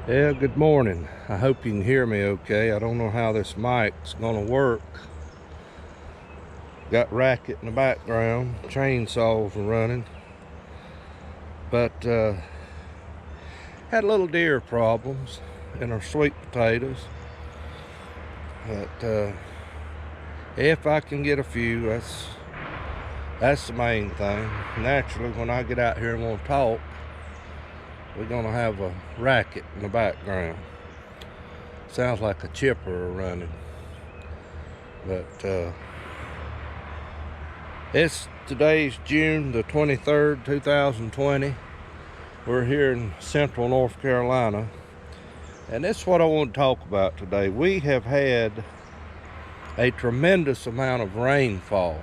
Yeah, good morning. I hope you can hear me okay. I don't know how this mic's gonna work. Got racket in the background, chainsaws are running. But had little deer problems in our sweet potatoes. But if I can get a few, that's the main thing. Naturally, when I get out here and want to talk, we're gonna have a racket in the background. Sounds like a chipper running. But today's June the 23rd, 2020. We're here in central North Carolina, and that's what I want to talk about today. We have had a tremendous amount of rainfall,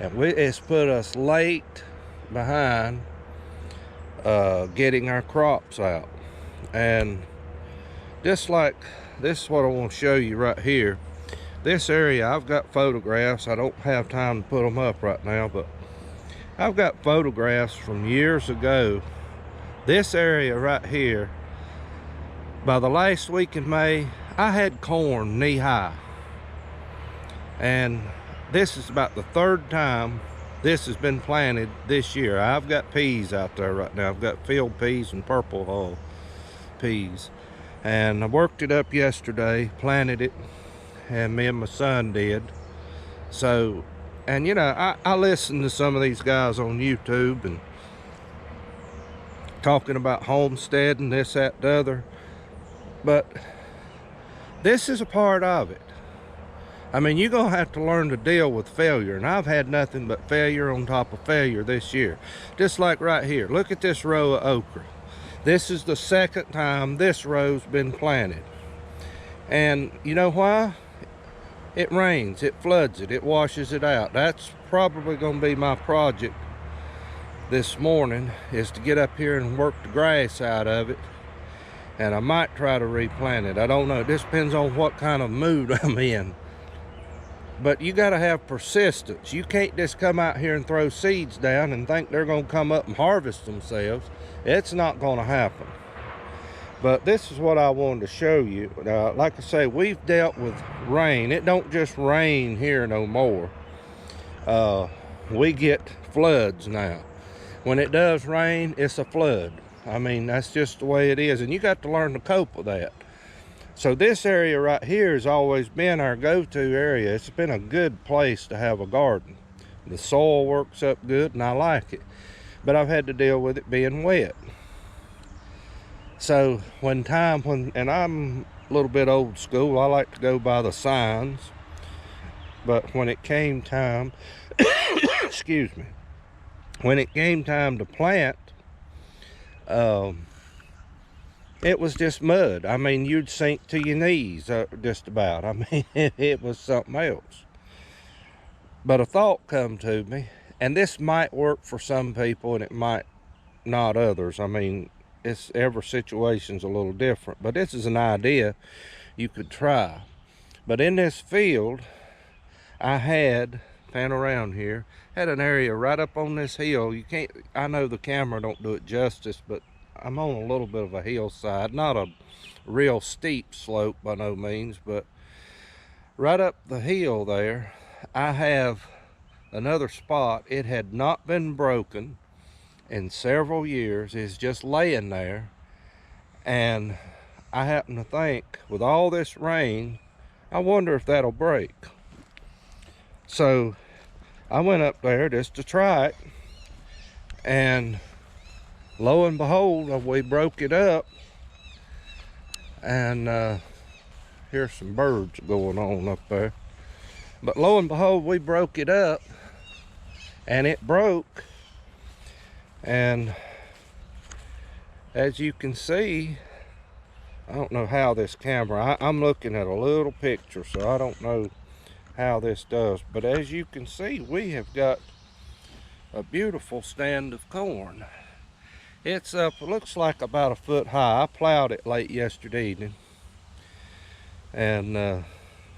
and it's put us late behind getting our crops out. And just like this is what I want to show you right here. This area, I've got photographs. I don't have time to put them up right now, but I've got photographs from years ago. This area right here, by the last week in May, I had corn knee high. And this is about the third time this has been planted this year. I've got peas out there right now. I've got field peas and purple hull peas. And I worked it up yesterday, planted it, and me and my son did. So, and you know, I listen to some of these guys on YouTube and talking about homesteading, this, that, the other. But this is a part of it. I mean, you're gonna have to learn to deal with failure, and I've had nothing but failure on top of failure this year. Just like right here, look at this row of okra. This is the second time this row's been planted. And you know why? It rains, it floods it, it washes it out. That's probably gonna be my project this morning, is to get up here and work the grass out of it. And I might try to replant it. I don't know, it just depends on what kind of mood I'm in. But you gotta have persistence. You can't just come out here and throw seeds down and think they're gonna come up and harvest themselves. It's not gonna happen. But this is what I wanted to show you. Like I say, we've dealt with rain. It don't just rain here no more. We get floods now. When it does rain, it's a flood. I mean, that's just the way it is. And you got to learn to cope with that. So this area right here has always been our go-to area. It's been a good place to have a garden. The soil works up good and I like it. But I've had to deal with it being wet. So and I'm a little bit old school, I like to go by the signs. But when it came time, excuse me, when it came time to plant, it was just mud. I mean, you'd sink to your knees just about. I mean, it was something else. But a thought come to me, and this might work for some people and it might not others. I mean, every situation's a little different, but this is an idea you could try. But in this field, I had around here, had an area right up on this hill. You can't, I know the camera don't do it justice, but I'm on a little bit of a hillside, not a real steep slope by no means, but right up the hill there, I have another spot. It had not been broken in several years. Is just laying there, and I happen to think with all this rain, I wonder if that'll break. So I went up there just to try it, and lo and behold, we broke it up. And here's some birds going on up there, but lo and behold, we broke it up and it broke. And as you can see, I don't know how this camera, I'm looking at a little picture, so I don't know how this does, but as you can see, we have got a beautiful stand of corn. It's up, looks like about a foot high. I plowed it late yesterday evening and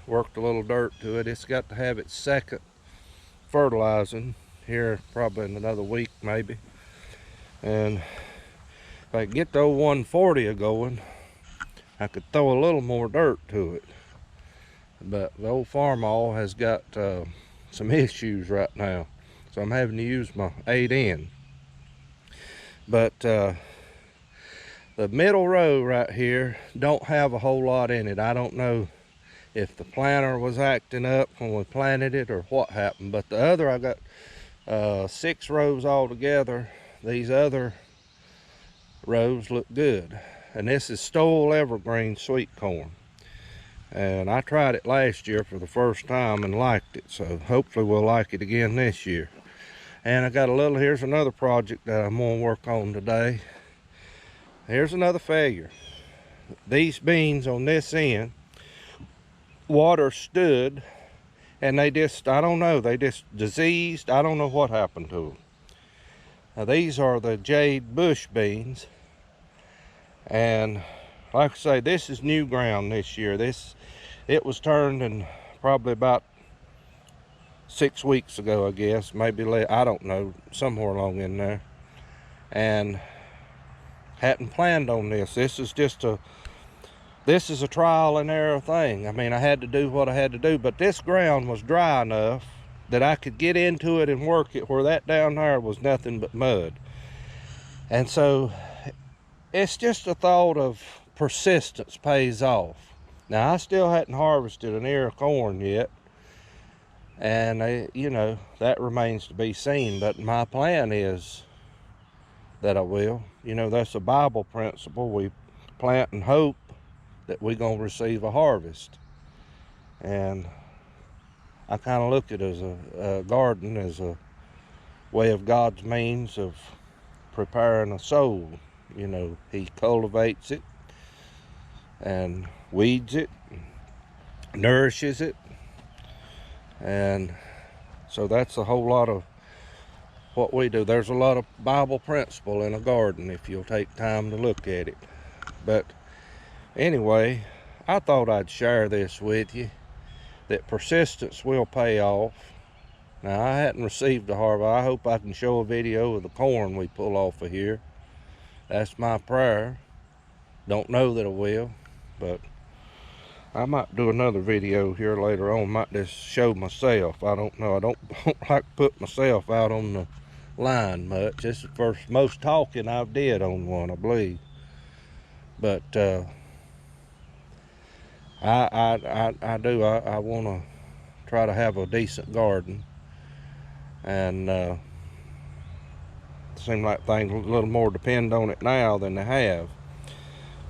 worked a little dirt to it. It's got to have its second fertilizing here probably in another week maybe. And If I get the old 140 going, I could throw a little more dirt to it. But the old farm-all has got some issues right now, so I'm having to use my 8N. But the middle row right here don't have a whole lot in it. I don't know if the planter was acting up when we planted it or what happened, but the other, I got 6 rows all together. These other rows look good, and this is Stowell Evergreen sweet corn, and I tried it last year for the first time and liked it, so hopefully we'll like it again this year. And I got a little, here's another project that I'm going to work on today. Here's another failure. These beans on this end, water stood, and they just, I don't know, they just diseased. I don't know what happened to them. Now these are the jade bush beans, and like I say, this is new ground this year. It was turned in probably about 6 weeks ago, I guess, maybe less, I don't know, somewhere along in there. And hadn't planned on this. This is a trial and error thing. I mean, I had to do what I had to do, but this ground was dry enough that I could get into it and work it, where that down there was nothing but mud. And so it's just a thought of persistence pays off. Now, I still hadn't harvested an ear of corn yet, and you know, that remains to be seen, but my plan is that I will. You know, that's a Bible principle. We plant and hope that we're going to receive a harvest. And I kind of look at it as a garden as a way of God's means of preparing a soul. You know, he cultivates it and weeds it, nourishes it. And so that's a whole lot of what we do. There's a lot of Bible principle in a garden if you'll take time to look at it. But anyway, I thought I'd share this with you, that persistence will pay off. Now, I hadn't received a harvest. I hope I can show a video of the corn we pull off of here. That's my prayer. Don't know that I will, but I might do another video here later on. Might just show myself. I don't know. I don't like to put myself out on the line much. This is the first most talking I've did on one, I believe. But I want to try to have a decent garden, and seem like things a little more depend on it now than they have.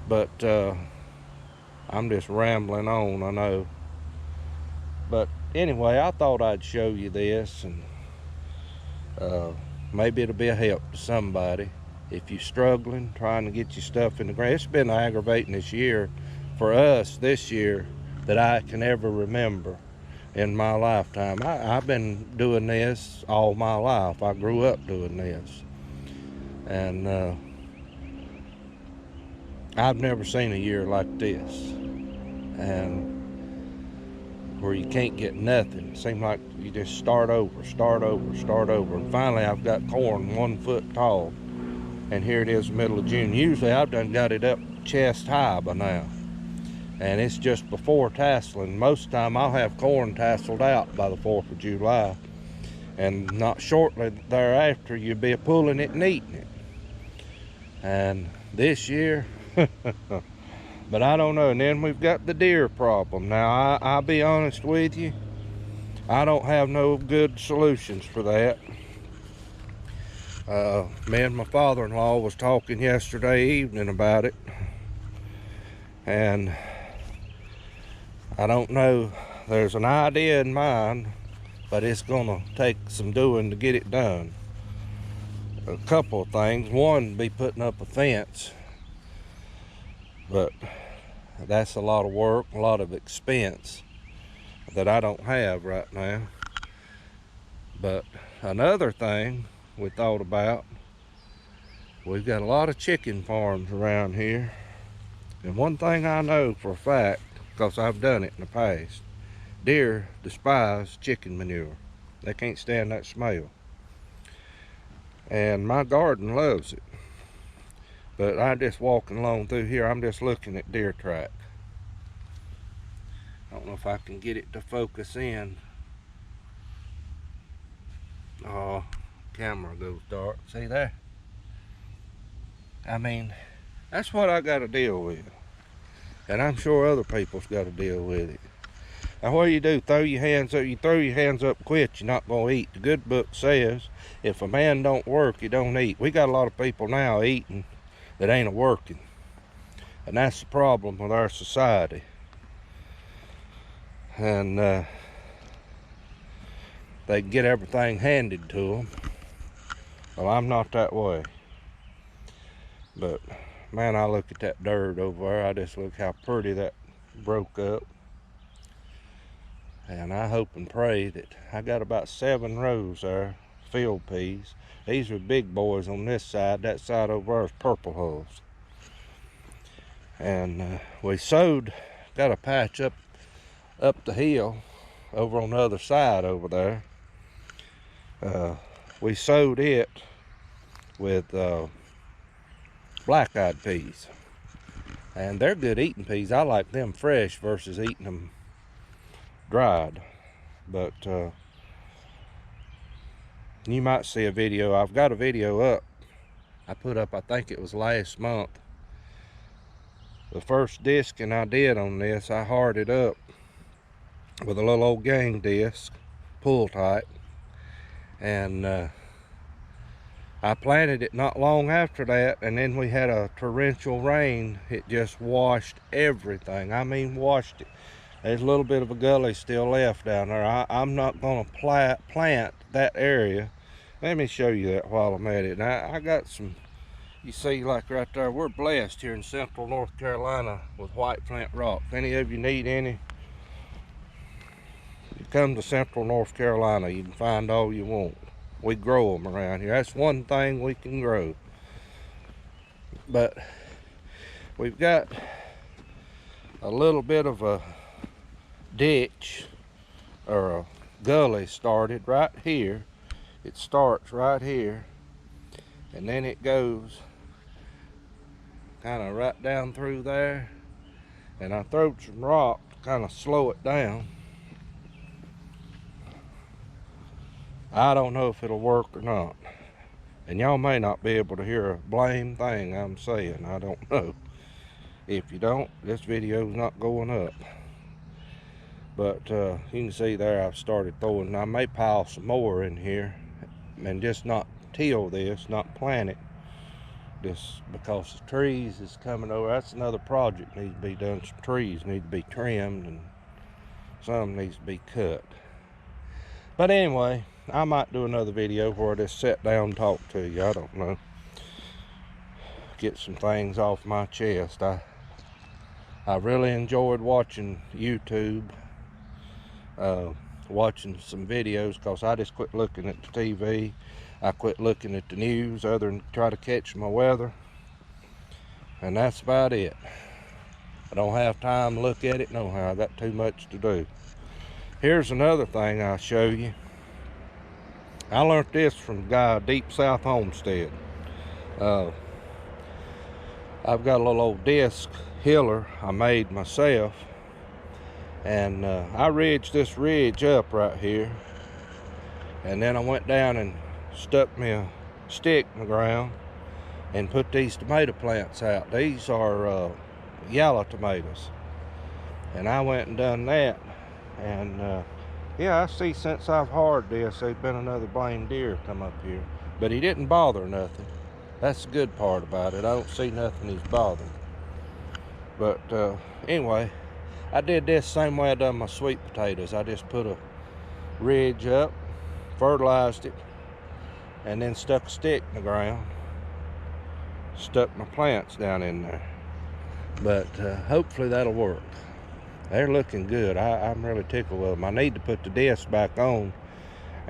But I'm just rambling on, I know. But anyway, I thought I'd show you this, and maybe it'll be a help to somebody. If you're struggling, trying to get your stuff in the ground. It's been aggravating this year for us this year that I can ever remember in my lifetime. I've been doing this all my life. I grew up doing this. And I've never seen a year like this. And where you can't get nothing. It seems like you just start over. And finally I've got corn 1 foot tall. And here it is, middle of June. Usually I've done got it up chest high by now. And it's just before tasseling. Most of the time I'll have corn tasseled out by the 4th of July. And not shortly thereafter, you'll be pulling it and eating it. And this year, but I don't know. And then we've got the deer problem. Now, I'll be honest with you, I don't have no good solutions for that. Me and my father-in-law was talking yesterday evening about it. And I don't know, there's an idea in mind, but it's gonna take some doing to get it done. A couple of things. One, be putting up a fence, but that's a lot of work, a lot of expense that I don't have right now. But another thing we thought about, we've got a lot of chicken farms around here, and one thing I know for a fact, because I've done it in the past, deer despise chicken manure. They can't stand that smell. And my garden loves it. But I'm just walking along through here. I'm just looking at deer track. I don't know if I can get it to focus in. Oh, camera goes dark. See there? I mean, that's what I got to deal with. And I'm sure other people's got to deal with it. Now what do you do? Throw your hands up. You throw your hands up, quit. You're not going to eat. The good book says, if a man don't work, he don't eat. We got a lot of people now eating that ain't working. And that's the problem with our society. And they get everything handed to them. Well, I'm not that way. But man, I look at that dirt over there. I just look how pretty that broke up. And I hope and pray that I got about 7 rows there, field peas. These are big boys on this side. That side over there is purple hulls. And we sowed, got a patch up the hill over on the other side over there. We sowed it with black-eyed peas. And they're good eating peas. I like them fresh versus eating them dried. But you might see a video. I've got a video up. I put up, I think it was last month. The first disking I did on this, I hard it up with a little old gang disc, pull type. And I planted it not long after that, and then we had a torrential rain. It just washed everything. I mean, washed it. There's a little bit of a gully still left down there. I'm not going to plant that area. Let me show you that while I'm at it. Now, I got some, you see, like right there, we're blessed here in central North Carolina with white flint rock. If any of you need any, you come to central North Carolina, you can find all you want. We grow them around here. That's one thing we can grow. But we've got a little bit of a ditch or a gully started right here. It starts right here, and then it goes kind of right down through there. And I threw some rock to kind of slow it down. I don't know if it'll work or not. And y'all may not be able to hear a blame thing I'm saying. I don't know. If you don't, this video's not going up. But you can see there I've started throwing. I may pile some more in here and just not till this, not plant it. Just because the trees is coming over. That's another project needs to be done. Some trees need to be trimmed and some needs to be cut. But anyway, I might do another video where I just sit down and talk to you. I don't know. Get some things off my chest. I really enjoyed watching YouTube. Watching some videos, because I just quit looking at the TV. I quit looking at the news other than try to catch my weather. And that's about it. I don't have time to look at it no how. I got too much to do. Here's another thing I'll show you. I learned this from a guy, Deep South Homestead. I've got a little old disc hiller I made myself. And I ridged this ridge up right here. And then I went down and stuck me a stick in the ground and put these tomato plants out. These are yellow tomatoes. And I went and done that. And yeah, I see since I've hard this, there's been another blamed deer come up here. But he didn't bother nothing. That's the good part about it. I don't see nothing he's bothering. But anyway, I did this same way I done my sweet potatoes. I just put a ridge up, fertilized it, and then stuck a stick in the ground. Stuck my plants down in there. But hopefully that'll work. They're looking good. I'm really tickled with them. I need to put the disc back on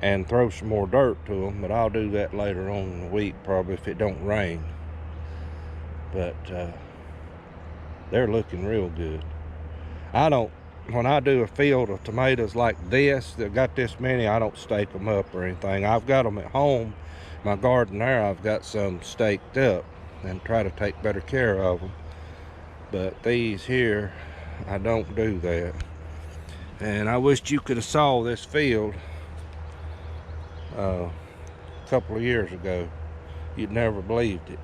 and throw some more dirt to them, but I'll do that later on in the week, probably if it don't rain. But they're looking real good. When I do a field of tomatoes like this, that got this many, I don't stake them up or anything. I've got them at home. My garden there, I've got some staked up. and try to take better care of them. But these here, I don't do that. And I wished you could have saw this field a couple of years ago. You'd never believed it.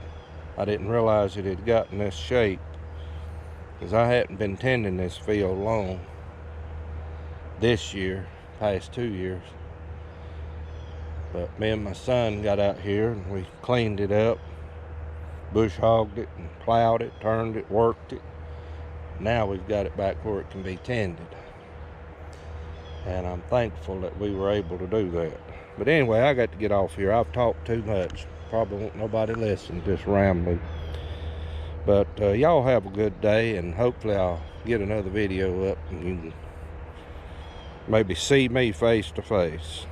I didn't realize it had gotten this shape, because I hadn't been tending this field long this year, past 2 years. But me and my son got out here and we cleaned it up, bush hogged it and plowed it, turned it, worked it. Now we've got it back where it can be tended. And I'm thankful that we were able to do that. But anyway, I got to get off here. I've talked too much. Probably won't nobody listen, just rambling. But y'all have a good day, and hopefully I'll get another video up and you can maybe see me face to face.